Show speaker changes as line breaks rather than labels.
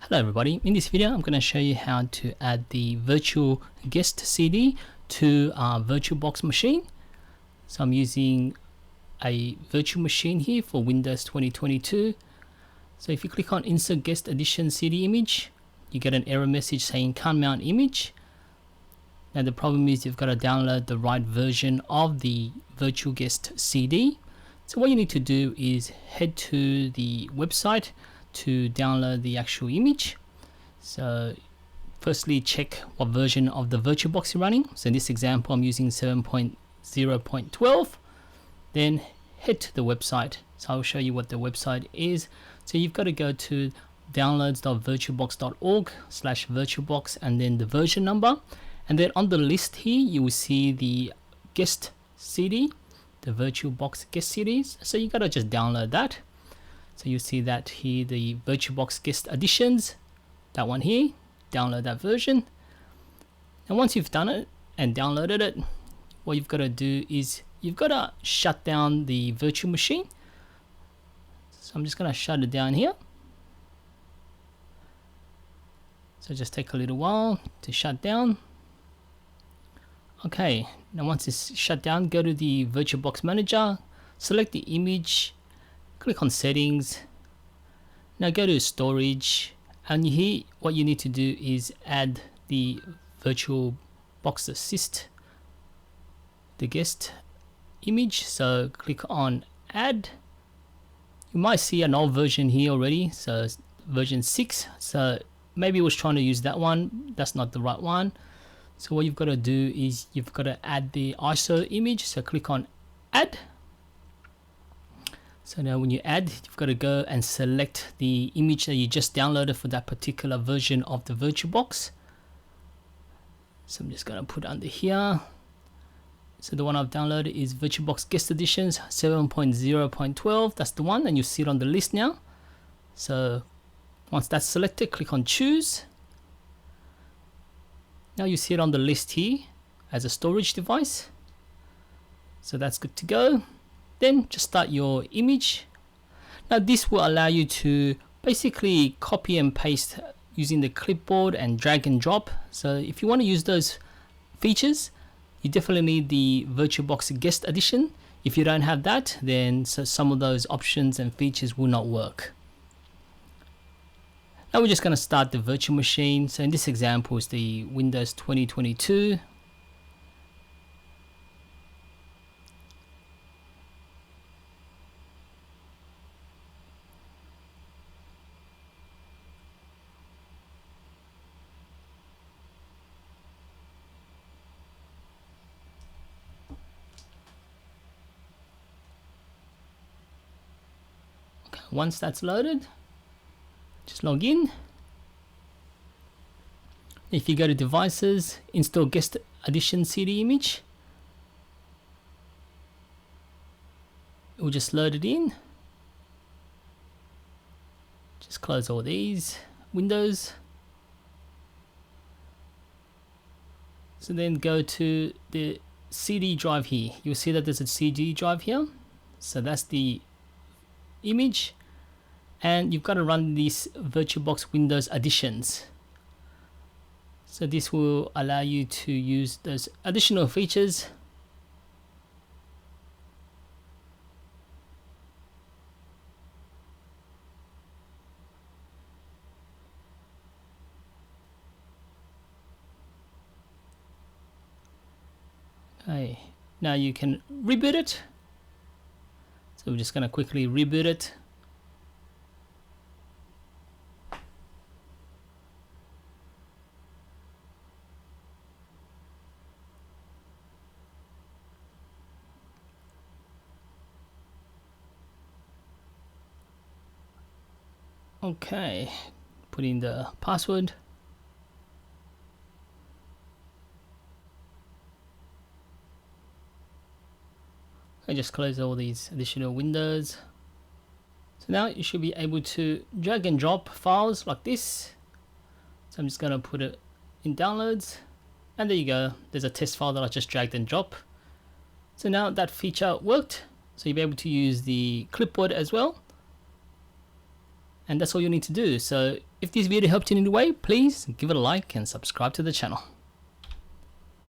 Hello everybody, in this video I'm going to show you how to add the virtual guest CD to our Virtualbox machine. So I'm using a virtual machine here for Windows 2022. So if you click on Insert Guest Edition CD Image, you get an error message saying can't mount image. Now the problem is you've got to download the right version of the virtual guest CD. So what you need to do is head to the website to download the actual image. So firstly, check what version of the Virtualbox you're running. So in this example I'm using 7.0.12. then head to the website. So I'll show you what the website is. So you've got to go to downloads.virtualbox.org/virtualbox and then the version number, and then on the list here you will see the guest CD, the Virtualbox guest CDs. So you got to just download that. So you see that here, the Virtualbox guest editions, that one here, download that version. And once you've done it and downloaded it, what you've got to do is you've got to shut down the virtual machine. So I'm just going to shut it down here. So just take a little while to shut down. Okay, now once it's shut down, go to the Virtualbox manager, select the image, click on settings. Now go to storage, and here what you need to do is add the Virtualbox Assist, the guest image. So click on add. You might see an old version here already, so version 6. So maybe it was trying to use that one. That's not the right one. So what you've got to do is you've got to add the ISO image. So click on add. So now when you add, you've got to go and select the image that you just downloaded for that particular version of the Virtualbox. So I'm just going to put it under here. So the one I've downloaded is Virtualbox Guest Editions 7.0.12. That's the one, and you see it on the list now. So once that's selected, click on choose. Now you see it on the list here as a storage device. So that's good to go. Then just start your image. Now this will allow you to basically copy and paste using the clipboard and drag and drop. So if you want to use those features, you definitely need the Virtualbox Guest Edition. If you don't have that, then some of those options and features will not work. Now we're just going to start the virtual machine. So in this example is the Windows 2022. Once that's loaded, just log in. If you go to devices, install guest edition CD image, it will just load it in. Just close all these windows. So then go to the CD drive here. You'll see that there's a CD drive here. So that's the image, and you've got to run these Virtualbox Windows additions. So this will allow you to use those additional features. Okay, now you can reboot it. So we're just going to quickly reboot it. Okay, put in the password. I just close all these additional windows. So now you should be able to drag and drop files like this. So I'm just going to put it in downloads, and there you go. There's a test file that I just dragged and dropped. So now that feature worked. So you'll be able to use the clipboard as well. And that's all you need to do. So if this video helped you in any way, please give it a like and subscribe to the channel.